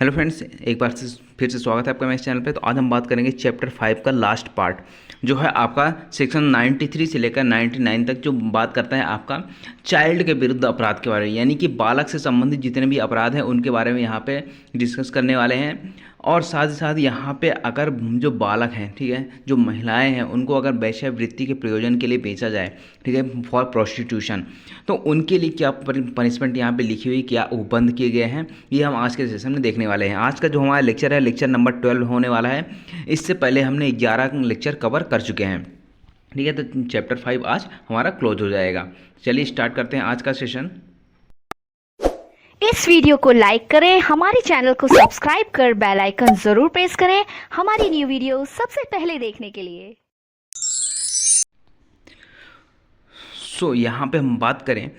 Hello friends, एक बार से फिर से स्वागत है आपका मेरे चैनल पे। तो आज हम बात करेंगे चैप्टर 5 का लास्ट पार्ट, जो है आपका सेक्शन 93 से लेकर 99 तक, जो बात करता है आपका चाइल्ड के विरुद्ध अपराध के बारे में, यानी कि बालक से संबंधित जितने भी अपराध हैं उनके बारे में यहाँ पे डिस्कस करने वाले हैं। और साथ ही साथ यहाँ पे अगर जो बालक हैं, ठीक है, जो महिलाएं हैं, उनको अगर वैश्यावृत्ति के प्रयोजन के लिए बेचा जाए, ठीक है, फॉर प्रोस्टिट्यूशन, तो उनके लिए क्या पनिशमेंट यहाँ पे लिखी हुई, क्या उपबंध किए गए हैं, ये हम आज के सेशन में देखने वाले हैं। आज का जो हमारा लेक्चर है, लेक्चर नंबर 12 होने वाला है। इससे पहले हमने 11 लेक्चर कवर कर चुके हैं, ठीक है। तो चैप्टर 5 आज हमारा क्लोज हो जाएगा। चलिए स्टार्ट करते हैं आज का सेशन। इस वीडियो को लाइक करें, हमारे चैनल को सब्सक्राइब कर बेल आइकन जरूर प्रेस करें हमारी न्यू वीडियो सबसे पहले देखने के लिए। यहाँ पे हम बात करें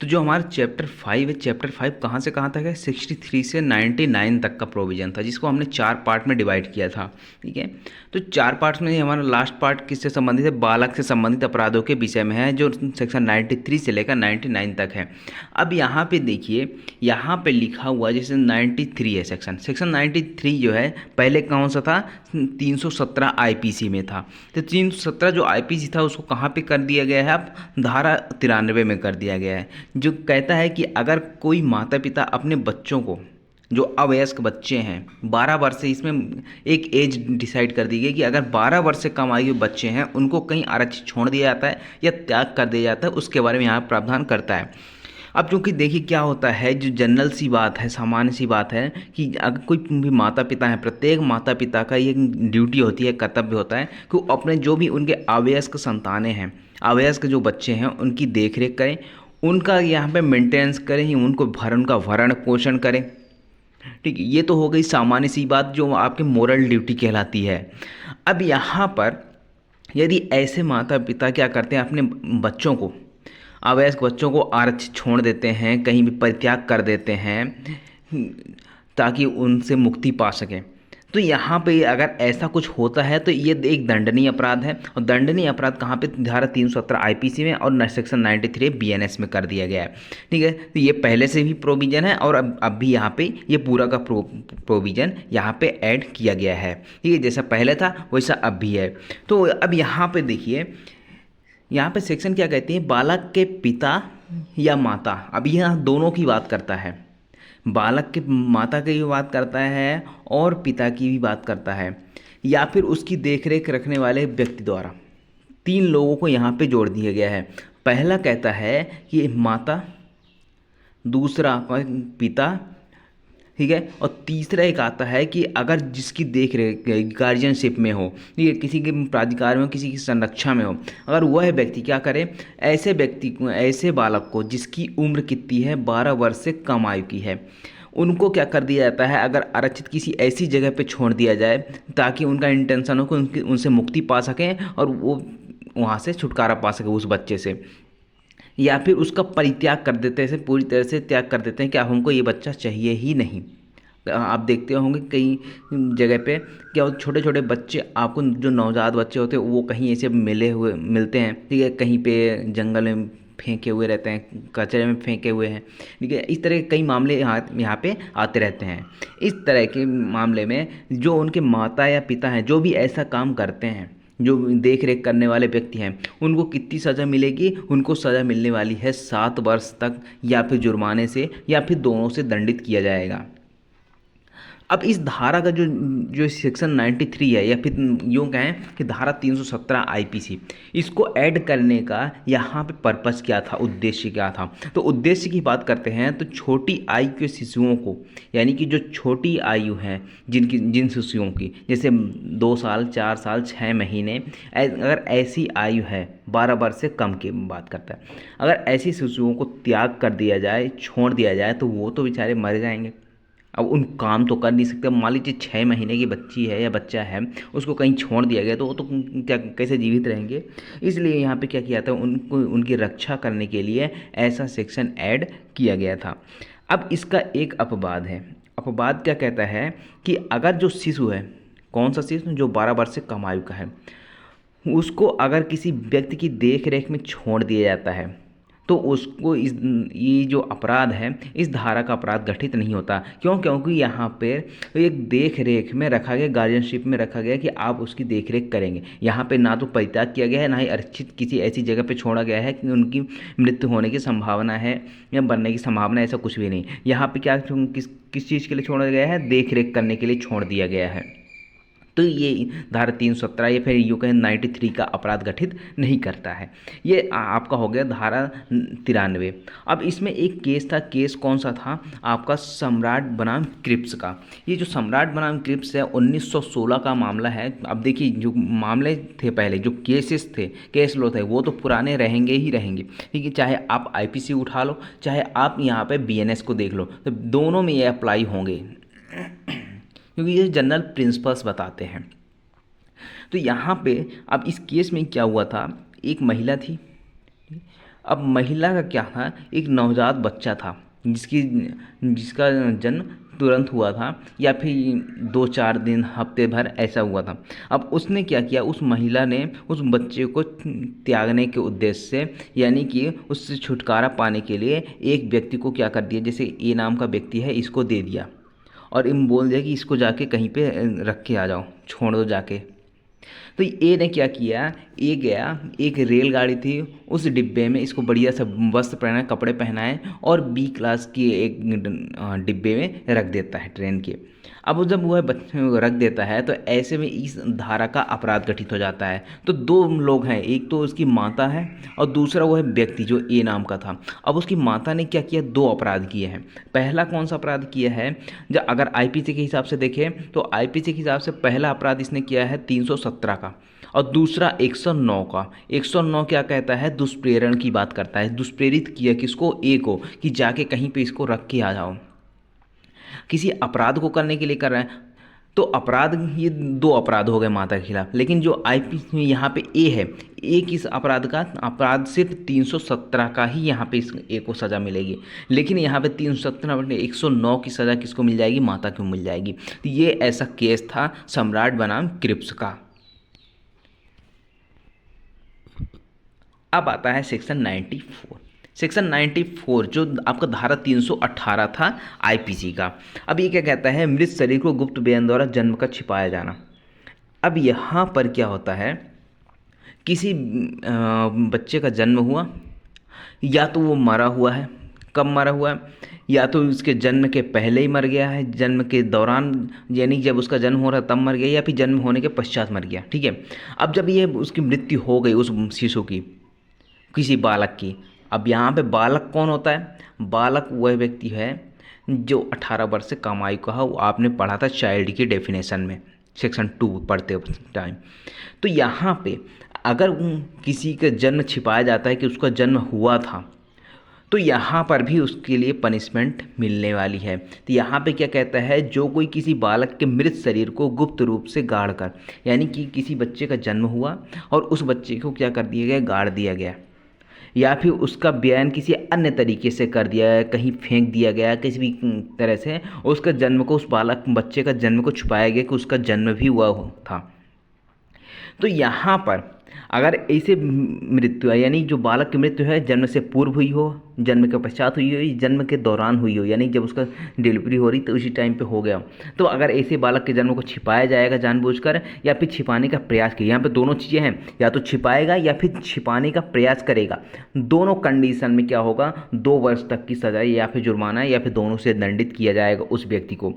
तो जो हमारा चैप्टर 5 है, चैप्टर 5 कहाँ से कहाँ तक है? 63 से 99 तक का प्रोविज़न था, जिसको हमने 4 पार्ट में डिवाइड किया था, ठीक है। तो 4 पार्ट्स में हमारा लास्ट पार्ट किससे संबंधित है? बालक से संबंधित अपराधों के विषय में है, जो सेक्शन 93 से लेकर 99 तक है। अब यहाँ पे देखिए, यहाँ पे लिखा हुआ जैसे 93 है सेक्शन 93 जो है, पहले कौन सा था? 317 आईपीसी में था। तो 317 जो आईपीसी था उसको कहाँ पे कर दिया गया है? अब धारा 93 में कर दिया गया है, जो कहता है कि अगर कोई माता पिता अपने बच्चों को, जो अवयस्क बच्चे हैं, 12 वर्ष से, इसमें एक एज डिसाइड कर दी गई कि अगर 12 वर्ष से कम आयु के बच्चे हैं उनको कहीं आरक्षित छोड़ दिया जाता है या त्याग कर दिया जाता है, उसके बारे में यहाँ प्रावधान करता है। अब क्योंकि देखिए क्या होता है, जो जनरल सी बात है, सामान्य सी बात है कि अगर कोई भी माता पिता है, प्रत्येक माता पिता का ये ड्यूटी होती है, कर्तव्य होता है कि वो अपने जो भी उनके अवयस्क संतानें हैं, अवयस्क जो बच्चे हैं, उनकी देख रेख करें, उनका यहाँ पे मेंटेनेंस करें, उनको उनका भरण पोषण करें, ठीक है। ये तो हो गई सामान्य सी बात जो आपके मोरल ड्यूटी कहलाती है। अब यहाँ पर यदि ऐसे माता पिता क्या करते हैं, अपने बच्चों को, अवयस्क बच्चों को आरक्षित छोड़ देते हैं, कहीं भी परित्याग कर देते हैं ताकि उनसे मुक्ति पा सकें, तो यहाँ पे अगर ऐसा कुछ होता है तो ये एक दंडनीय अपराध है। और दंडनीय अपराध कहाँ पे? धारा 317 आईपीसी में और सेक्शन 93 बीएनएस में कर दिया गया है, ठीक है। तो ये पहले से भी प्रोविज़न है और अब भी यहाँ पे ये पूरा का प्रोविज़न यहाँ पे ऐड किया गया है, ठीक है। जैसा पहले था वैसा अब भी है। तो अब यहाँ पे देखिए, यहाँ पे सेक्शन क्या कहती है? बालक के पिता या माता, अब यहाँ दोनों की बात करता है, बालक के माता की भी बात करता है और पिता की भी बात करता है, या फिर उसकी देखरेख रखने वाले व्यक्ति द्वारा। 3 लोगों को यहाँ पे जोड़ दिया गया है। पहला कहता है कि माता, दूसरा पिता, ठीक है, और तीसरा एक आता है कि अगर जिसकी देख रेख गार्जियनशिप में हो, ठीक है, किसी के प्राधिकार में हो, किसी की संरक्षा में हो, अगर वह व्यक्ति क्या करे, ऐसे व्यक्ति को, ऐसे बालक को जिसकी उम्र कितनी है, 12 वर्ष से कम आयु की है, उनको क्या कर दिया जाता है, अगर आरक्षित किसी ऐसी जगह पे छोड़ दिया जाए ताकि उनका इंटेंशन हो कि उनसे मुक्ति पा सकें और वो वहाँ से छुटकारा पा सके उस बच्चे से, या फिर उसका परित्याग कर देते हैं, पूरी तरह से त्याग कर देते हैं कि अब हमको ये बच्चा चाहिए ही नहीं। आप देखते होंगे कई जगह पे क्या, छोटे छोटे बच्चे आपको, जो नवजात बच्चे होते हैं, वो कहीं ऐसे मिलते हैं, ठीक है, कहीं पे जंगल में फेंके हुए रहते हैं, कचरे में फेंके हुए हैं, ठीक है। इस तरह के कई मामले यहाँ पे आते रहते हैं। इस तरह के मामले में जो उनके माता या पिता हैं, जो भी ऐसा काम करते हैं, जो देख रेख करने वाले व्यक्ति हैं, उनको कितनी सज़ा मिलेगी? उनको सज़ा मिलने वाली है 7 वर्ष तक, या फिर जुर्माने से, या फिर दोनों से दंडित किया जाएगा। अब इस धारा का जो जो सेक्शन 93 है, या फिर यूँ कहें कि धारा 317 आईपीसी, इसको ऐड करने का यहाँ पे पर्पस क्या था, उद्देश्य क्या था? तो उद्देश्य की बात करते हैं तो छोटी आयु के शिशुओं को, यानी कि जो छोटी आयु है, जिन शिशुओं की जैसे 2 साल, 4 साल, 6 महीने, अगर ऐसी आयु है, 12 वर्ष से कम की बात करता है, अगर ऐसी शिशुओं को त्याग कर दिया जाए, छोड़ दिया जाए, तो वो तो बेचारे मर जाएंगे। अब उन काम तो कर नहीं सकते। मान लीजिए 6 महीने की बच्ची है या बच्चा है, उसको कहीं छोड़ दिया गया, तो वो तो क्या, कैसे जीवित रहेंगे? इसलिए यहाँ पे क्या किया था, उनको उनकी रक्षा करने के लिए ऐसा सेक्शन ऐड किया गया था। अब इसका एक अपवाद है। अपवाद क्या कहता है कि अगर जो शिशु है, कौन सा शिशु? जो 12 वर्ष से कम आयु का है, उसको अगर किसी व्यक्ति की देख रेख में छोड़ दिया जाता है, तो उसको इस ये जो अपराध है इस धारा का अपराध गठित नहीं होता। क्यों? क्योंकि यहाँ पे एक देख रेख में रखा गया, गार्जियनशिप में रखा गया कि आप उसकी देख रेख करेंगे। यहाँ पे ना तो परित्याग किया गया है, ना ही अरक्षित किसी ऐसी जगह पे छोड़ा गया है कि उनकी मृत्यु होने की संभावना है या बनने की संभावना, ऐसा कुछ भी नहीं। यहाँ पे क्या किस चीज़ के लिए छोड़ा गया है? देख रेख करने के लिए छोड़ दिया गया है। तो ये धारा 317 या फिर यूँ कहें 93 का अपराध गठित नहीं करता है। ये आपका हो गया धारा 93। अब इसमें एक केस था, केस कौन सा था? आपका सम्राट बनाम क्रिप्स का। ये जो सम्राट बनाम क्रिप्स है 1916 का मामला है। अब देखिए जो मामले थे पहले, जो केसेस थे, केस लो थे, वो तो पुराने रहेंगे ही रहेंगे, ठीक है। चाहे आप आईपीसी उठा लो, चाहे आप यहाँ पे बीएनएस को देख लो, तो दोनों में ये अप्लाई होंगे क्योंकि ये जनरल प्रिंसिपल्स बताते हैं। तो यहाँ पे अब इस केस में क्या हुआ था, एक महिला थी। अब महिला का क्या था, एक नवजात बच्चा था जिसका जन्म तुरंत हुआ था या फिर 2-4 दिन, हफ्ते भर ऐसा हुआ था। अब उसने क्या किया, उस महिला ने उस बच्चे को त्यागने के उद्देश्य से, यानी कि उससे छुटकारा पाने के लिए एक व्यक्ति को क्या कर दिया, जैसे ए नाम का व्यक्ति है, इसको दे दिया और इन बोल दिया कि इसको जाके कहीं पे रख के आ जाओ, छोड़ दो जाके। तो ए ने क्या किया, ए गया, एक रेलगाड़ी थी, उस डिब्बे में इसको बढ़िया सा वस्त्र पहनाए, कपड़े पहनाए और बी क्लास के एक डिब्बे में रख देता है ट्रेन के। अब जब वह बच्चे को रख देता है तो ऐसे में इस धारा का अपराध गठित हो जाता है। तो 2 लोग हैं, एक तो उसकी माता है और दूसरा वो है व्यक्ति जो ए नाम का था। अब उसकी माता ने क्या किया, 2 अपराध किए हैं। पहला कौन सा अपराध किया है, जब अगर आईपीसी के हिसाब से देखें तो आईपीसी के हिसाब से पहला अपराध इसने किया है 317 का और दूसरा 109 का। 109 क्या कहता है, दुष्प्रेरण की बात करता है। दुष्प्रेरित किया किसको, ए को, कि जाके कहीं पे इसको रख के आ जाओ, किसी अपराध को करने के लिए कर रहे हैं। तो अपराध, ये 2 अपराध हो गए माता के खिलाफ। लेकिन जो आईपीसी में यहाँ पे ए है, ए किस अपराध का, अपराध सिर्फ 317 का ही यहाँ पे इस ए को सज़ा मिलेगी। लेकिन यहाँ पे 317 109 की सज़ा किसको मिल जाएगी, माता को मिल जाएगी। तो ये ऐसा केस था सम्राट बनाम क्रिप्स का। अब आता है सेक्शन 94। सेक्शन 94 जो आपका धारा 318 था आईपीसी का। अब ये क्या कहता है, मृत शरीर को गुप्त बयान द्वारा जन्म का छिपाया जाना। अब यहाँ पर क्या होता है, किसी बच्चे का जन्म हुआ, या तो वो मरा हुआ है, कब मरा हुआ है, या तो उसके जन्म के पहले ही मर गया है, जन्म के दौरान यानी जब उसका जन्म हो रहा तब मर गया, या फिर जन्म होने के पश्चात मर गया, ठीक है। अब जब ये उसकी मृत्यु हो गई उस शिशु की, किसी बालक की, अब यहाँ पे बालक कौन होता है, बालक वह व्यक्ति है जो 18 वर्ष से कम आयु का हो। आपने पढ़ा था चाइल्ड की डेफिनेशन में, सेक्शन 2 पढ़ते टाइम। तो यहाँ पे अगर किसी का जन्म छिपाया जाता है कि उसका जन्म हुआ था, तो यहाँ पर भी उसके लिए पनिशमेंट मिलने वाली है। तो यहाँ पे क्या कहता है, जो कोई किसी बालक के मृत शरीर को गुप्त रूप से गाड़ कर, यानी कि किसी बच्चे का जन्म हुआ और उस बच्चे को क्या कर दिया गया, गाड़ दिया गया, या फिर उसका बयान किसी अन्य तरीके से कर दिया गया, कहीं फेंक दिया गया, किसी भी तरह से उसका जन्म को, उस बालक बच्चे का जन्म को छुपाया गया कि उसका जन्म भी हुआ था। तो यहाँ पर अगर ऐसे मृत्यु है, यानी जो बालक की मृत्यु है जन्म से पूर्व हुई हो, जन्म के पश्चात हुई हो, जन्म के दौरान हुई हो, यानी जब उसका डिलीवरी हो रही तो उसी टाइम पे हो गया, तो अगर ऐसे बालक के जन्म को छिपाया जाएगा जानबूझकर या फिर छिपाने का प्रयास किया, यहाँ पे दोनों चीज़ें हैं, या तो छिपाएगा या फिर छिपाने का प्रयास करेगा। दोनों कंडीशन में क्या होगा, 2 वर्ष तक की सज़ा या फिर जुर्माना या फिर दोनों से दंडित किया जाएगा उस व्यक्ति को।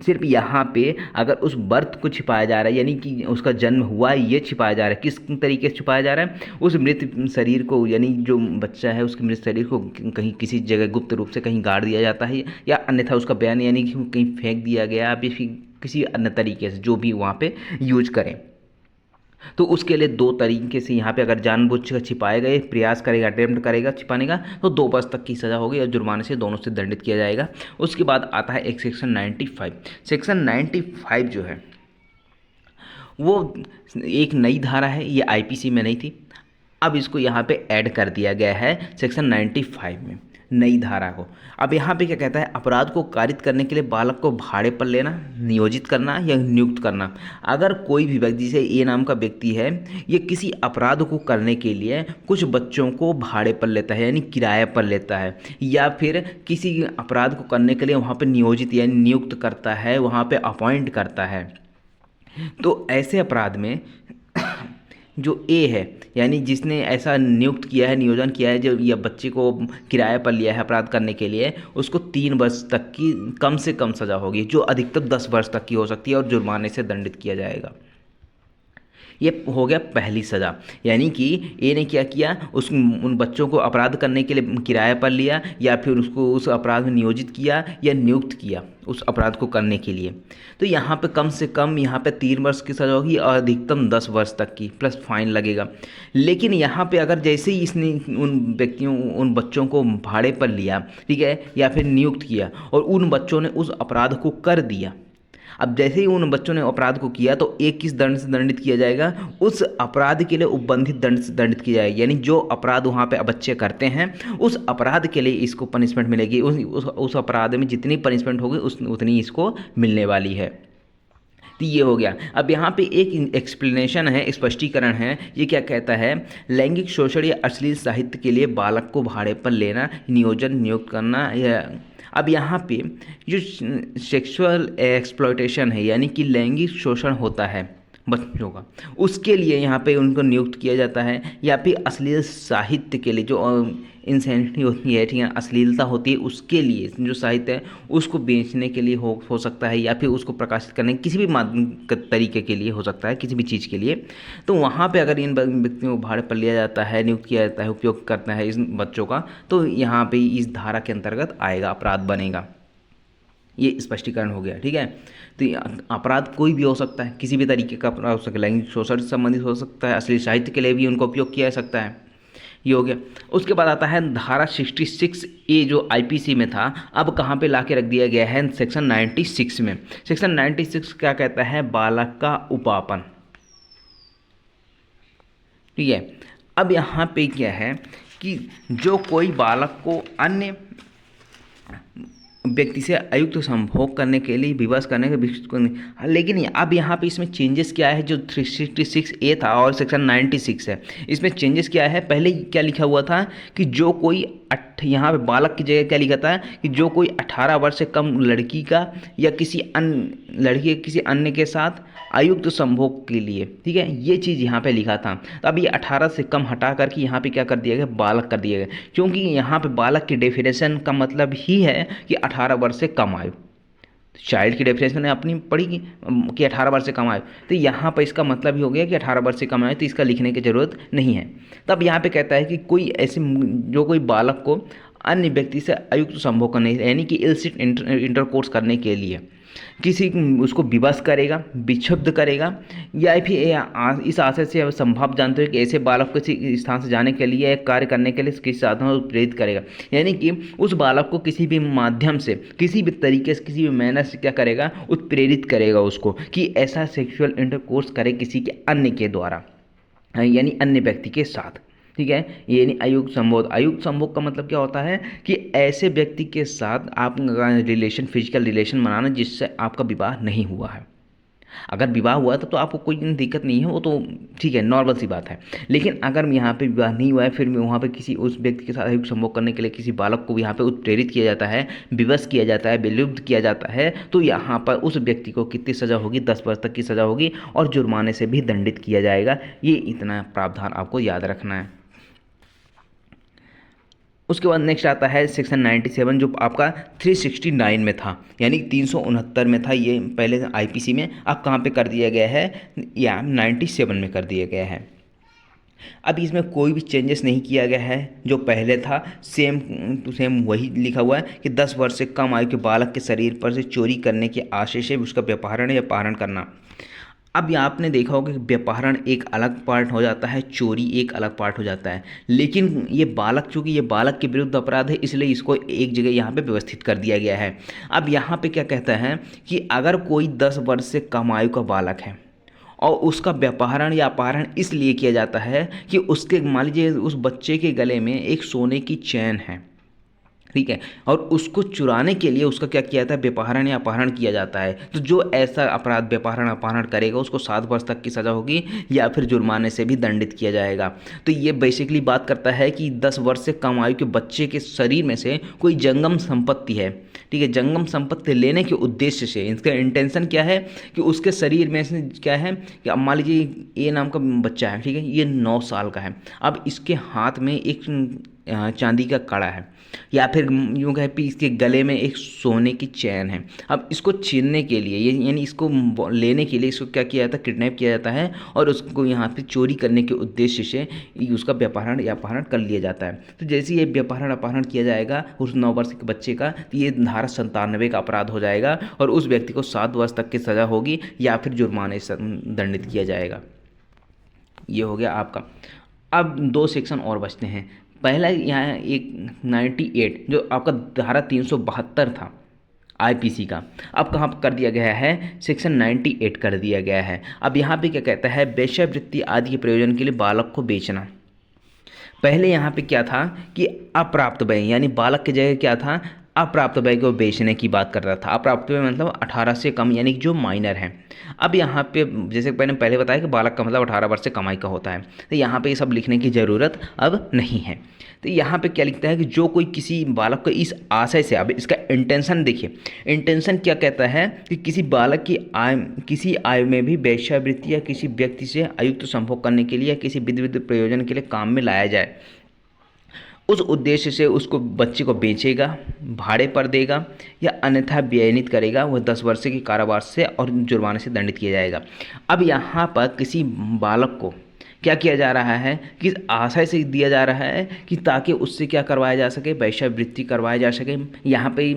सिर्फ यहाँ पे अगर उस बर्थ को छिपाया जा रहा है, यानी कि उसका जन्म हुआ है ये छिपाया जा रहा है, किस तरीके से छुपाया जा रहा है, उस मृत शरीर को, यानी जो बच्चा है उसके मृत शरीर को कहीं किसी जगह गुप्त रूप से कहीं गाड़ दिया जाता है, या अन्यथा उसका बयान यानी कि कहीं फेंक दिया गया, या फिर किसी अन्य तरीके से जो भी वहाँ पे यूज करें। तो उसके लिए 2 तरीके से यहाँ पे अगर जानबूझकर छिपाए गए प्रयास करेगा, अटेम्प्ट करेगा छिपाने का, तो 2 वर्ष तक की सज़ा होगी और जुर्माने से दोनों से दंडित किया जाएगा। उसके बाद आता है एक सेक्शन 95। सेक्शन 95 जो है वो एक नई धारा है, ये आईपीसी में नहीं थी, अब इसको यहाँ पे ऐड कर दिया गया है सेक्शन 95 में। नई धारा को। अब यहाँ पे क्या कहता है, अपराध को कारित करने के लिए बालक को भाड़े पर लेना, नियोजित करना या नियुक्त करना। अगर कोई भी व्यक्ति, जैसे ए नाम का व्यक्ति है, ये किसी अपराध को करने के लिए कुछ बच्चों को भाड़े पर लेता है यानी किराए पर लेता है, या फिर किसी अपराध को करने के लिए वहाँ पे नियोजित यानी नियुक्त करता है, वहाँ पे अपॉइंट करता है, तो ऐसे अपराध में जो ए है यानी जिसने ऐसा नियुक्त किया है, नियोजन किया है, जो या बच्चे को किराए पर लिया है अपराध करने के लिए, उसको 3 वर्ष तक की कम से कम सज़ा होगी, जो अधिकतम 10 वर्ष तक की हो सकती है, और जुर्माने से दंडित किया जाएगा। ये हो गया पहली सज़ा, यानी कि ए ने क्या किया, उन बच्चों को अपराध करने के लिए किराए पर लिया, या फिर उसको उस अपराध में नियोजित किया या नियुक्त किया उस अपराध को करने के लिए। तो यहाँ पे कम से कम यहाँ पे 3 वर्ष की सज़ा होगी और अधिकतम 10 वर्ष तक की, प्लस फाइन लगेगा। लेकिन यहाँ पे अगर जैसे ही इसने उन बच्चों को भाड़े पर लिया, ठीक है, या फिर नियुक्त किया, और उन बच्चों ने उस अपराध को कर दिया, अब जैसे ही उन बच्चों ने अपराध को किया, तो एक किस दंड से दंडित किया जाएगा, उस अपराध के लिए उपबंधित दंड से दंडित किया जाएगा। यानी जो अपराध वहाँ पे बच्चे करते हैं, उस अपराध के लिए इसको पनिशमेंट मिलेगी, उस अपराध में जितनी पनिशमेंट होगी उतनी इसको मिलने वाली है। तो ये हो गया। अब यहाँ पे एक एक्सप्लेनेशन है, स्पष्टीकरण है। ये क्या कहता है, लैंगिक शोषण या अश्लील साहित्य के लिए बालक को भाड़े पर लेना, नियोजन नियुक्त करना, या अब यहाँ पे जो सेक्सुअल एक्सप्लॉयटेशन है यानी कि लैंगिक शोषण होता है बच्चों का, उसके लिए यहाँ पे उनको नियुक्त किया जाता है, या फिर अश्लील साहित्य के लिए जो इंसेनिटी होती है, ठीक है, अश्लीलता होती है, उसके लिए जो साहित्य है उसको बेचने के लिए हो सकता है, या फिर उसको प्रकाशित करने किसी भी तरीके के लिए हो सकता है, किसी भी चीज़ के लिए। तो वहाँ पे अगर इन व्यक्तियों को भाड़े पर लिया जाता है, नियुक्त किया जाता है, उपयोग करता है इस बच्चों का, तो यहाँ पे इस धारा के अंतर्गत आएगा, अपराध बनेगा। ये स्पष्टीकरण हो गया, ठीक है। तो अपराध कोई भी हो सकता है, किसी भी तरीके का अपराध हो सकता है, लैंगिक शोषण से संबंधित हो सकता है, अश्लील साहित्य के लिए भी उनको उपयोग किया जा सकता है। ये हो गया। उसके बाद आता है धारा 66A जो आईपीसी में था, अब कहाँ पे ला के रख दिया गया है, सेक्शन 96 में। सेक्शन 96 क्या कहता है, बालक का उपापन, ठीक है। अब यहाँ पे क्या है कि जो कोई बालक को अन्य व्यक्ति से अयुक्त संभोग करने के लिए विवश करने के, लेकिन अब यहाँ पे इसमें चेंजेस क्या है, जो 366A था और सेक्शन 96 है, इसमें चेंजेस क्या है। पहले क्या लिखा हुआ था कि जो कोई यहाँ पे बालक की जगह क्या लिखा था कि जो कोई 18 वर्ष से कम लड़की का या किसी अन्य लड़की किसी अन्य के साथ अयुक्त संभोग के लिए, ठीक है, ये चीज़ यहाँ पे लिखा था। तो अब ये 18 से कम हटा करके यहाँ पे क्या कर दिया गया, बालक कर दिया गया, क्योंकि यहाँ पे बालक की डेफिनेशन का मतलब ही है कि 18 वर्ष से कम आयु। चाइल्ड की डेफिनेशन ने अपनी पढ़ी कि 18 वर्ष से कम आयु, तो यहाँ पर इसका मतलब ही हो गया कि 18 वर्ष से कम आयु, तो इसका लिखने की ज़रूरत नहीं है। तब यहाँ पे कहता है कि कोई ऐसे जो कोई बालक को अन्य व्यक्ति से अयुक्त संभोग करने यानी कि इलसिट इंटरकोर्स करने के लिए किसी उसको विवश करेगा, विक्षुब्ध करेगा, या फिर इस आशय से संभव जानते हो कि ऐसे बालक को किसी स्थान से जाने के लिए कार्य करने के लिए किसी साधन को प्रेरित करेगा, यानी कि उस बालक को किसी भी माध्यम से, किसी भी तरीके से, किसी भी मैनर से क्या करेगा, उत्प्रेरित करेगा उसको कि ऐसा सेक्सुअल इंटरकोर्स करे किसी के अन्य के द्वारा, यानी अन्य व्यक्ति के साथ, ठीक है। ये नहीं अयुक्त संभोग। अयुक्त संभोग का मतलब क्या होता है कि ऐसे व्यक्ति के साथ आप रिलेशन, फिजिकल रिलेशन बनाना जिससे आपका विवाह नहीं हुआ है। अगर विवाह हुआ तो आपको कोई दिक्कत नहीं है, वो तो ठीक है, नॉर्मल सी बात है। लेकिन अगर यहाँ पे विवाह नहीं हुआ है, फिर वहाँ पे किसी उस व्यक्ति के साथ अयुक्त संभोग करने के लिए किसी बालक को यहाँ पे उत्प्रेरित किया जाता है, विवश किया जाता है, विलुप्त किया जाता है, तो यहाँ पर उस व्यक्ति को कितनी सज़ा होगी, 10 वर्ष तक की सज़ा होगी और जुर्माने से भी दंडित किया जाएगा। ये इतना प्रावधान आपको याद रखना है। उसके बाद नेक्स्ट आता है सेक्शन 97 जो आपका 369 में था, यानी 369 में था, ये पहले आईपीसी में, अब कहाँ पे कर दिया गया है, या 97 में कर दिया गया है। अब इसमें कोई भी चेंजेस नहीं किया गया है, जो पहले था सेम टू सेम वही लिखा हुआ है कि 10 वर्ष से कम आयु के बालक के शरीर पर से चोरी करने के आशय से उसका व्यापारण या अपहरण करना। अब आपने देखा होगा कि व्यापारण एक अलग पार्ट हो जाता है, चोरी एक अलग पार्ट हो जाता है, लेकिन ये बालक, चूँकि ये बालक के विरुद्ध अपराध है, इसलिए इसको एक जगह यहाँ पे व्यवस्थित कर दिया गया है। अब यहाँ पे क्या कहता है कि अगर कोई 10 वर्ष से कम आयु का बालक है और उसका व्यापारण या अपहरण इसलिए किया जाता है कि उसके, मान लीजिए उस बच्चे के गले में एक सोने की चैन है, ठीक है। और उसको चुराने के लिए उसका क्या किया जाता है, व्यपहरण या अपहरण किया जाता है। तो जो ऐसा अपराध व्यपहरण अपहरण करेगा उसको 7 वर्ष तक की सज़ा होगी या फिर जुर्माने से भी दंडित किया जाएगा। तो ये बेसिकली बात करता है कि 10 वर्ष से कम आयु के बच्चे के शरीर में से कोई जंगम संपत्ति है, ठीक है, जंगम संपत्ति लेने के उद्देश्य से इसका इंटेंशन क्या है कि उसके शरीर में से क्या है कि अब मान लीजिए ए नाम का बच्चा है, ठीक है, ये 9 साल का है। अब इसके हाथ में एक चांदी का कड़ा है, या फिर यूँ कहे कि इसके गले में एक सोने की चैन है। अब इसको छीनने के लिए ये यानी इसको लेने के लिए इसको क्या किया जाता है, किडनैप किया जाता है और उसको यहाँ पे चोरी करने के उद्देश्य से उसका व्यपहरण या अपहरण कर लिया जाता है। तो जैसे ये व्यपहरण अपहरण किया जाएगा उस 9 वर्ष के बच्चे का, तो ये धारा 97 का अपराध हो जाएगा और उस व्यक्ति को 7 वर्ष तक की सज़ा होगी या फिर जुर्माने से दंडित किया जाएगा। ये हो गया आपका। अब 2 सेक्शन और बचते हैं। पहला यहाँ एक 98 जो आपका धारा 372 था आईपीसी का, अब कहाँ कर दिया गया है, सेक्शन 98 कर दिया गया है। अब यहाँ पे क्या कहता है, वेश्यावृत्ति आदि के प्रयोजन के लिए बालक को बेचना। पहले यहाँ पे क्या था कि अप्राप्त व्यय, यानी बालक की जगह क्या था, अप्राप्त व्यय को बेचने की बात कर रहा था। अप्राप्त व्यय मतलब 18 से कम, यानी कि जो माइनर है। अब यहाँ पे जैसे मैंने पहले बताया कि बालक का मतलब 18 वर्ष से कमाई का होता है, तो यहाँ पे ये सब लिखने की ज़रूरत अब नहीं है। तो यहाँ पे क्या लिखता है कि जो कोई किसी बालक को इस आशय से, अब इसका इंटेंशन देखिए, इंटेंशन क्या कहता है कि किसी बालक की किसी आयु में भी वेश्यावृत्ति या किसी व्यक्ति से अयुक्त संभोग करने के लिए या किसी विधि प्रयोजन के लिए काम में लाया जाए, उस उद्देश्य से उसको बच्चे को बेचेगा, भाड़े पर देगा या अन्यथा व्ययनित करेगा, वह 10 वर्ष की कारावास से और जुर्माने से दंडित किया जाएगा। अब यहाँ पर किसी बालक को क्या किया जा रहा है, किस आशय से दिया जा रहा है कि ताकि उससे क्या करवाया जा सके, वेश्यावृत्ति करवाया जा सके। यहाँ पे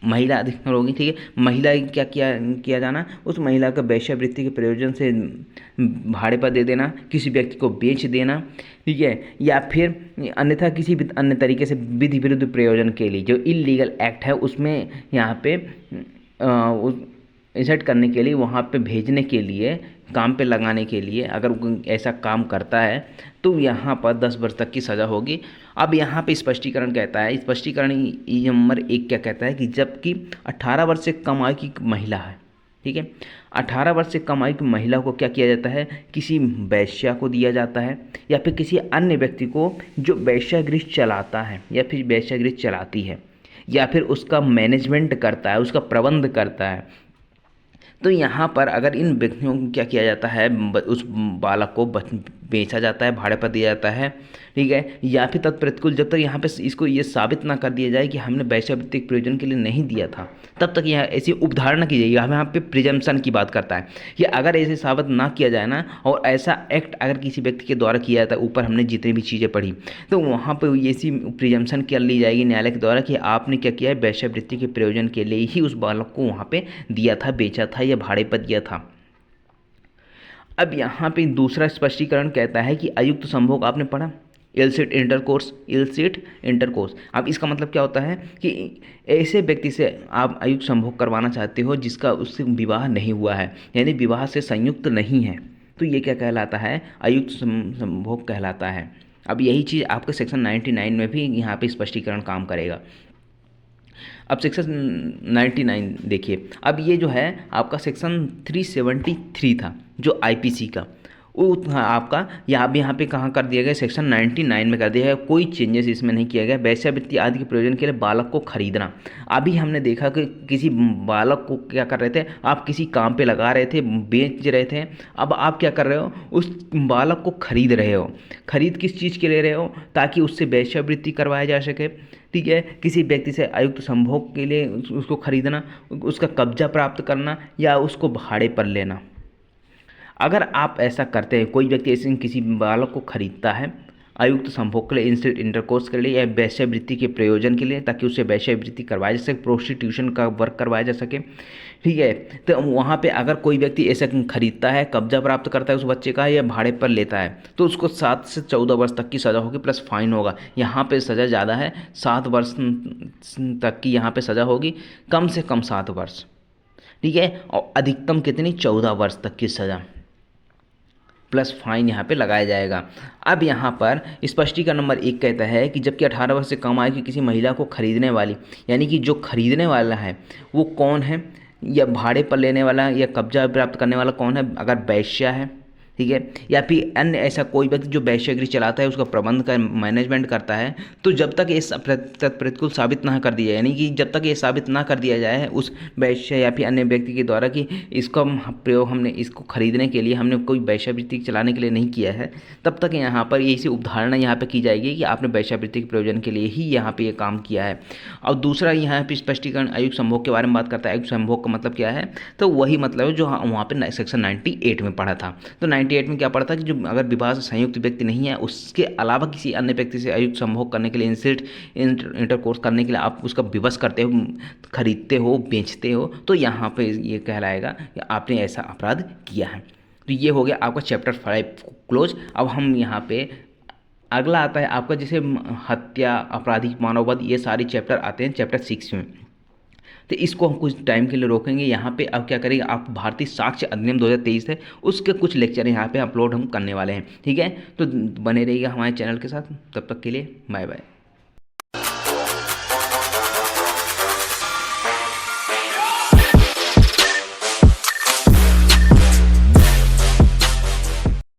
महिला अधिकतर होगी, ठीक है, महिला क्या किया जाना, उस महिला का वेश्यावृत्ति के प्रयोजन से भाड़े पर दे देना, किसी व्यक्ति को बेच देना, ठीक है, या फिर अन्यथा किसी भी अन्य तरीके से विधि विरुद्ध प्रयोजन के लिए जो इलीगल एक्ट है उसमें यहाँ पे इंसर्ट करने के लिए, वहाँ पे भेजने के लिए, काम पे लगाने के लिए अगर ऐसा काम करता है तो यहाँ पर 10 वर्ष तक की सज़ा होगी। अब यहाँ पे स्पष्टीकरण कहता है, स्पष्टीकरण नंबर 1 क्या कहता है कि जबकि 18 वर्ष से कम आयु की महिला है, ठीक है, 18 वर्ष से कम आयु की महिला को क्या किया जाता है, किसी वैश्या को दिया जाता है या फिर किसी अन्य व्यक्ति को जो वेश्यागृह चलाता है या फिर वेश्यागृह चलाती है या फिर उसका मैनेजमेंट करता है, उसका प्रबंध करता है। तो यहाँ पर अगर इन व्यक्तियों को क्या किया जाता है, उस बालक को बेचा जाता है, भाड़े पर दिया जाता है, ठीक है, या फिर तत्प्रतिकूल जब तक यहाँ पे इसको ये साबित ना कर दिया जाए कि हमने वेश्यावृत्ति के प्रयोजन के लिए नहीं दिया था, तब तक यहाँ ऐसी उपधारणा की जाएगी। हम यहाँ पे प्रिजम्पशन की बात करता है कि अगर ऐसे साबित ना किया जाए ना, और ऐसा एक्ट अगर किसी व्यक्ति के द्वारा किया जाता है, ऊपर हमने जितनी भी चीज़ें पढ़ी, तो वहाँ पर ऐसी प्रिजम्पशन कर ली जाएगी न्यायालय के द्वारा कि आपने क्या किया है, वेश्यावृत्ति के प्रयोजन के लिए ही उस बालक को वहाँ पर दिया था, बेचा था या भाड़े पर दिया था। अब यहाँ पे दूसरा स्पष्टीकरण कहता है कि अयुक्त संभोग आपने पढ़ा, इलसिट इंटरकोर्स, इलसिट इंटरकोर्स। अब इसका मतलब क्या होता है कि ऐसे व्यक्ति से आप अयुक्त संभोग करवाना चाहते हो जिसका उससे विवाह नहीं हुआ है, यानी विवाह से संयुक्त नहीं है, तो ये क्या कहलाता है, अयुक्त संभोग कहलाता है। अब यही चीज़ आपके सेक्शन 99 में भी यहाँ पे स्पष्टीकरण काम करेगा। अब सेक्शन 99 देखिए, अब ये जो है आपका सेक्शन 373 था जो आईपीसी का, वो आपका यहाँ पे कहाँ कर दिया गया, सेक्शन 99 में कर दिया गया, कोई चेंजेस इसमें नहीं किया गया। वेश्यावृत्ति आदि के प्रयोजन के लिए बालक को खरीदना, अभी हमने देखा कि किसी बालक को क्या कर रहे थे, आप किसी काम पे लगा रहे थे, बेच रहे थे, अब आप क्या कर रहे हो, उस बालक को खरीद रहे हो। खरीद किस चीज़ के ले रहे हो, ताकि उससे वेश्यावृत्ति करवाया जा सके, ठीक है, किसी व्यक्ति से अयुक्त संभोग के लिए उसको खरीदना, उसका कब्जा प्राप्त करना या उसको भाड़े पर लेना। अगर आप ऐसा करते हैं, कोई व्यक्ति ऐसे किसी बालक को खरीदता है अयुक्त संभोग के लिए, इंस्टेंट इंटरकोर्स के लिए या वेश्यावृत्ति के प्रयोजन के लिए, ताकि उससे वेश्यावृत्ति करवाया जा सके, प्रोस्टिट्यूशन का वर्क करवाया जा सके, ठीक है, तो वहाँ पे अगर कोई व्यक्ति ऐसा खरीदता है, कब्जा प्राप्त करता है उस बच्चे का या भाड़े पर लेता है, तो उसको 7 से 14 वर्ष तक की सज़ा होगी प्लस फाइन होगा। यहाँ पे सज़ा ज़्यादा है, 7 वर्ष तक की यहाँ पे सज़ा होगी, कम से कम 7 वर्ष, ठीक है, और अधिकतम कितनी, 14 वर्ष तक की सज़ा, प्लस फाइन यहाँ पे लगाया जाएगा। अब यहाँ पर स्पष्टीकरण नंबर 1 कहता है कि जबकि 18 वर्ष से कम आयु की किसी महिला को खरीदने वाली, यानी कि जो खरीदने वाला है वो कौन है, या भाड़े पर लेने वाला या कब्जा प्राप्त करने वाला कौन है, अगर वैश्या है, ठीक है, या फिर अन्य ऐसा कोई व्यक्ति जो वैश्यागृह चलाता है, उसका प्रबंध कर मैनेजमेंट करता है, तो जब तक ये प्रतिकूल साबित ना कर दिया, यानी कि जब तक ये साबित ना कर दिया जाए उस वैश्य या फिर अन्य व्यक्ति के द्वारा कि इसका प्रयोग हमने इसको खरीदने के लिए हमने कोई वैश्यावृत्ति चलाने के लिए नहीं किया है, तब तक यहाँ पर ये इसी उपधारणा यहाँ पर की जाएगी कि आपने वैश्यावृत्ति के प्रयोजन के लिए ही यहाँ पर ये काम किया है। और दूसरा यहाँ पर स्पष्टीकरण अयुक्त संभोग के बारे में बात करता है। अयुक्त संभोग का मतलब क्या है, तो वही मतलब है जो वहाँ पर सेक्शन 98 में पढ़ा था। तो 98 में क्या पढ़ा था कि जो अगर विवाह से संयुक्त व्यक्ति नहीं है, उसके अलावा किसी अन्य व्यक्ति से अयुक्त संभोग करने के लिए, इंटरकोर्स करने के लिए आप उसका विवश करते हो, खरीदते हो, बेचते हो, तो यहाँ पे ये कहलाएगा कि आपने ऐसा अपराध किया है। तो ये हो गया आपका चैप्टर 5 क्लोज। अब हम यहाँ पे अगला आता है आपका जैसे हत्या, आपराधिक मानववध, ये सारे चैप्टर आते हैं चैप्टर 6 में। तो इसको हम कुछ टाइम के लिए रोकेंगे। यहाँ पे अब क्या करेंगे, आप भारतीय साक्ष्य अधिनियम 2023 है उसके कुछ लेक्चर यहाँ पे अपलोड हम करने वाले हैं, ठीक है। तो बने रहिएगा हमारे चैनल के साथ, तब तक के लिए बाय बाय।